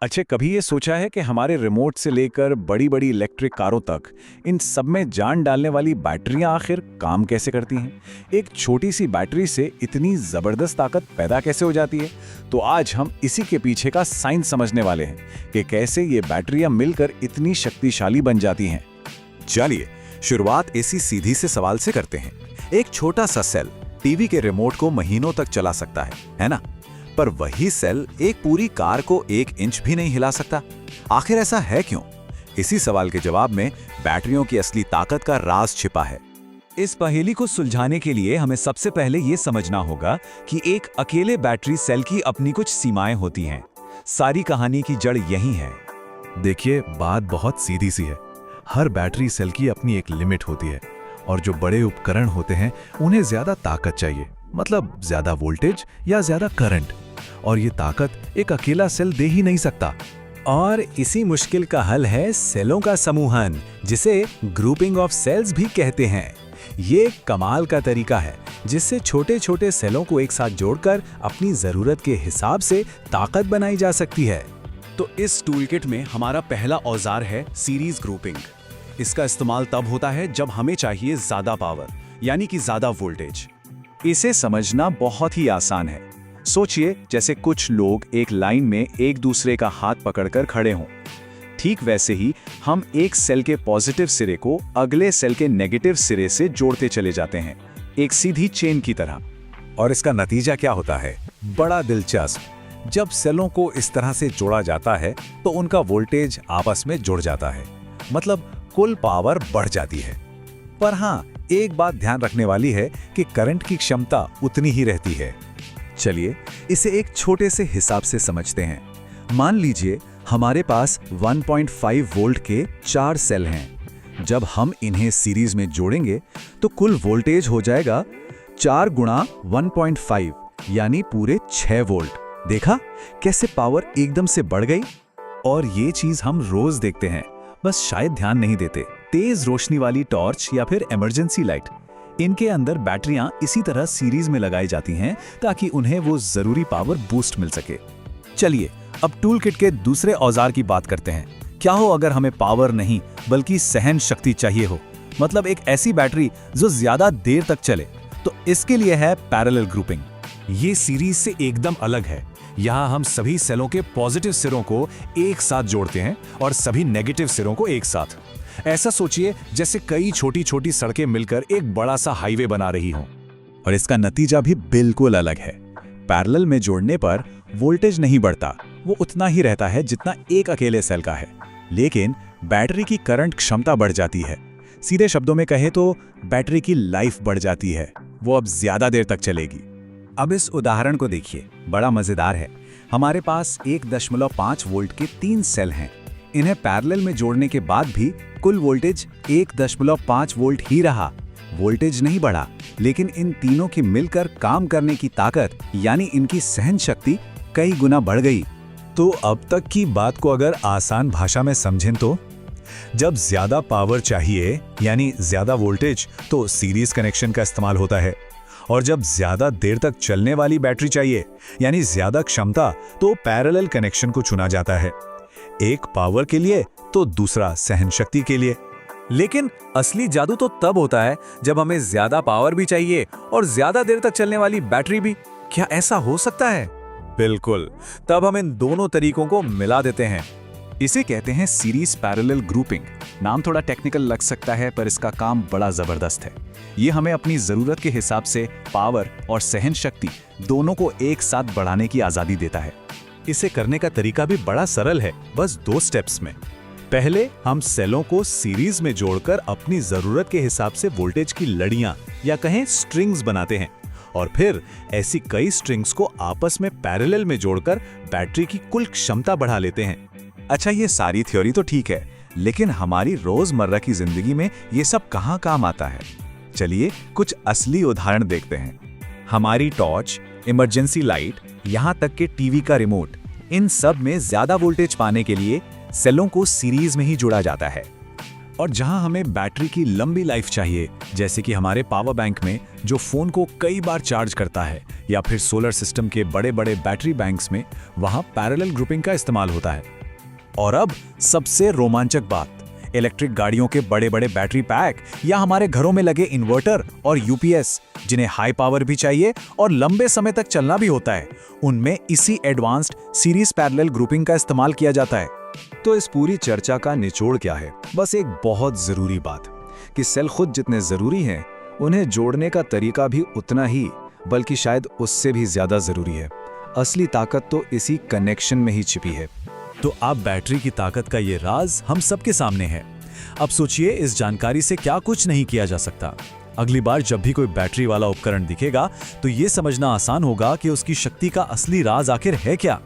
अच्छा, कभी ये सोचा है कि हमारे रिमोट से लेकर बड़ी बड़ी इलेक्ट्रिक कारों तक इन सब में जान डालने वाली बैटरियां आखिर काम कैसे करती हैं? एक छोटी सी बैटरी से इतनी जबरदस्त ताकत पैदा कैसे हो जाती है? तो आज हम इसी के पीछे का साइंस समझने वाले हैं कि कैसे ये बैटरियां मिलकर इतनी शक्तिशाली बन जाती हैं। चलिए शुरुआत इसी सीधी से सवाल से करते हैं। एक छोटा सा सेल टीवी के रिमोट को महीनों तक चला सकता है ना? पर वही सेल एक पूरी कार को 1 इंच भी नहीं हिला सकता। आखिर ऐसा है क्यों? इसी सवाल के जवाब में बैटरियों की असली ताकत का राज छिपा है। इस पहेली को सुलझाने के लिए हमें सबसे पहले ये समझना होगा कि एक अकेले बैटरी सेल की अपनी कुछ सीमाएं होती हैं। सारी कहानी की जड़ यही है। देखिए, बात बहुत सीधी सी है। हर बैटरी सेल की अपनी एक लिमिट होती है और जो बड़े उपकरण होते हैं उन्हें ज्यादा ताकत चाहिए, मतलब ज्यादा वोल्टेज या ज्यादा करंट, और ये ताकत एक अकेला सेल दे ही नहीं सकता। और इसी मुश्किल का हल है सेलों का समूहन, जिसे ग्रुपिंग ऑफ सेल्स भी कहते हैं। ये एक कमाल का तरीका है जिससे छोटे छोटे सेलों को एक साथ जोड़कर अपनी जरूरत के हिसाब से ताकत बनाई जा सकती है। तो इस टूलकिट में हमारा पहला औजार है सीरीज ग्रुपिंग। इसका इस्तेमाल तब होता है जब हमें चाहिए ज्यादा पावर, यानी कि ज्यादा वोल्टेज। इसे समझना बहुत ही आसान है। सोचिए जैसे कुछ लोग एक लाइन में एक दूसरे का हाथ पकड़कर खड़े हों। ठीक वैसे ही हम एक सेल के पॉजिटिव सिरे को अगले सेल के नेगेटिव सिरे से जोड़ते चले जाते हैं, एक सीधी चेन की तरह। और इसका नतीजा क्या होता है? बड़ा दिलचस्प। जब सेलों को इस तरह से जोड़ा जाता है तो उनका वोल्टेज आपस में जुड़ जाता है, मतलब कुल पावर बढ़ जाती है। पर हाँ, एक बात ध्यान रखने वाली है कि करंट की क्षमता उतनी ही रहती है। चलिए इसे एक छोटे से हिसाब से समझते हैं। मान लीजिए हमारे पास 1.5 वोल्ट के 4 सेल हैं। जब हम इन्हें सीरीज में जोड़ेंगे तो कुल वोल्टेज हो जाएगा 4 गुणा 1.5, यानी पूरे 6 वोल्ट। देखा कैसे पावर एकदम से बढ़ गई? और ये चीज हम रोज देखते हैं, बस शायद ध्यान नहीं देते। तेज रोशनी वाली टॉर्च या फिर इमरजेंसी लाइट, इनके अंदर बैटरियां इसी तरह सीरीज में लगाई जाती हैं ताकि उन्हें वो जरूरी पावर बूस्ट मिल सके। चलिए अब टूल किट के दूसरे औजार की बात करते हैं। क्या हो अगर हमें पावर नहीं बल्कि सहन शक्ति चाहिए हो, मतलब एक ऐसी बैटरी जो ज्यादा देर तक चले? तो इसके लिए है पैरेलल ग्रुपिंग। ये सीरीज से एकदम अलग है। यहाँ हम सभी सेलों के पॉजिटिव सिरों को एक साथ जोड़ते हैं और सभी नेगेटिव सिरों को एक साथ। ऐसा सोचिए जैसे कई छोटी छोटी सड़कें मिलकर एक बड़ा सा हाईवे बना रही हों। और इसका नतीजा भी बिल्कुल अलग है। पैरेलल में जोड़ने पर वोल्टेज नहीं बढ़ता, वो उतना ही रहता है जितना एक अकेले सेल का है, लेकिन बैटरी की करंट क्षमता बढ़ जाती है। सीधे शब्दों में कहें तो बैटरी की लाइफ बढ़ जाती है, वो अब ज्यादा देर तक चलेगी। अब इस उदाहरण को देखिए, बड़ा मजेदार है। हमारे पास 1.5 वोल्ट के 3 सेल हैं। इन्हें पैरेलल में जोड़ने के बाद भी कुल वोल्टेज 1.5 वोल्ट ही रहा। वोल्टेज नहीं बढ़ा, लेकिन इन तीनों की मिलकर काम करने की ताकत, यानी इनकी सहन शक्ति कई गुना बढ़ गई। तो अब तक की बात को अगर आसान भाषा में समझें तो जब ज्यादा पावर चाहिए, यानी ज्यादा वोल्टेज, तो सीरीज कनेक्शन का इस्तेमाल होता है। और जब ज्यादा देर तक चलने वाली बैटरी चाहिए, यानी ज्यादा क्षमता, तो पैरेलल कनेक्शन को चुना जाता है। एक पावर के लिए तो दूसरा सहन शक्ति के लिए। लेकिन असली जादू तो तब होता है जब हमें ज्यादा पावर भी चाहिए और ज्यादा देर तक चलने वाली बैटरी भी। क्या ऐसा हो सकता है? बिल्कुल। तब हम इन दोनों तरीकों को मिला देते हैं। इसे कहते हैं सीरीज पैरेलल ग्रुपिंग। नाम थोड़ा टेक्निकल लग सकता है, पर इसका काम बड़ा जबरदस्त है। ये हमें अपनी जरूरत के हिसाब से पावर और सहन शक्ति दोनों को एक साथ बढ़ाने की आजादी देता है। इसे करने का तरीका भी बड़ा सरल है, बस 2 स्टेप्स में। पहले हम सेलों को सीरीज में जोड़कर अपनी जरूरत के हिसाब से वोल्टेज की लड़ियां या कहें स्ट्रिंग्स बनाते हैं, और फिर ऐसी कई स्ट्रिंग्स को आपस में पैरेलल में जोड़कर बैटरी की कुल क्षमता बढ़ा लेते हैं। अच्छा, ये सारी थ्योरी तो ठीक है, लेकिन हमारी रोजमर्रा की जिंदगी में ये सब कहाँ काम आता है? चलिए कुछ असली उदाहरण देखते हैं। हमारी टॉर्च, इमरजेंसी लाइट, यहाँ तक कि टीवी का रिमोट, इन सब में ज्यादा वोल्टेज पाने के लिए सेलों को सीरीज में ही जोड़ा जाता है। और जहां हमें बैटरी की लंबी लाइफ चाहिए, जैसे कि हमारे पावर बैंक में जो फोन को कई बार चार्ज करता है, या फिर सोलर सिस्टम के बड़े बड़े बैटरी बैंक्स में, वहां पैरेलल ग्रुपिंग का इस्तेमाल होता है। और अब सबसे रोमांचक बात, इलेक्ट्रिक गाड़ियों के बड़े बड़े बैटरी पैक या हमारे घरों में लगे इन्वर्टर और यूपीएस, जिन्हें हाई पावर भी चाहिए और लंबे समय तक चलना भी होता है, उनमें इसी एडवांस्ड सीरीज पैरेलल ग्रुपिंग का इस्तेमाल किया जाता है। तो इस पूरी चर्चा का निचोड़ क्या है? बस एक बहुत जरूरी बात कि सेल खुद जितने जरूरी हैं, उन्हें जोड़ने का तरीका भी उतना ही, बल्कि शायद उससे भी ज्यादा जरूरी है। असली ताकत तो इसी कनेक्शन में ही छिपी है। तो अब बैटरी की ताकत का ये राज हम सबके सामने है। अब सोचिए, इस जानकारी से क्या कुछ नहीं किया जा सकता। अगली बार जब भी कोई बैटरी वाला उपकरण दिखेगा तो ये समझना आसान होगा कि उसकी शक्ति का असली राज आखिर है क्या।